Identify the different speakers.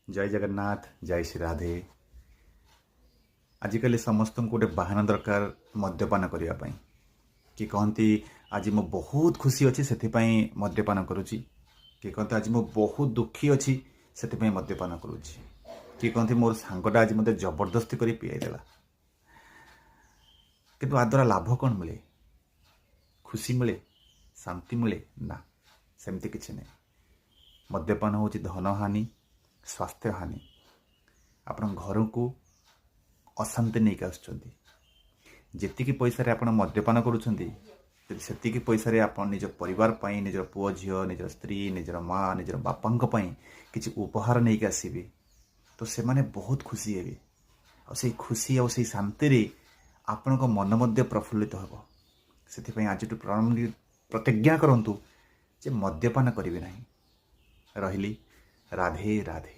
Speaker 1: जय जगन्नाथ जय श्री राधे। आजिकल समस्त गोटे बाहाना दरकार मद्यपान करने कि कहती आज मो बहुत खुशी अच्छी से मद्यपान करुच्ची कि कहते आज मो बहुत दुखी अच्छी से मद्यपान करुच्ची कि कहती मोर सांगटा आज मत जबरदस्ती कर पीदेला किंतु आ द्वारा लाभ कौन मिले? खुशी मिले? शांति मिले? ना, सेमती किसी नहीं। मद्यपान हूँ धन हानि, स्वास्थ्य हानि। आपण घर को अशांति नहीं आसुँच जी पैसा आप मद्यपान करुँच पैसा आप निज परिवार पाई, निजर पुओ झील, निजर स्त्री, निजर माँ, निजर बापा किसी उपहार नहीं आसबे तो से माने बहुत खुशी हे और खुशी और शांति आपण मन मध्य प्रफुल्लित हो। से आज प्रतिज्ञा करंतु जे मद्यपान करेंगे नहीं। रही राधे राधे।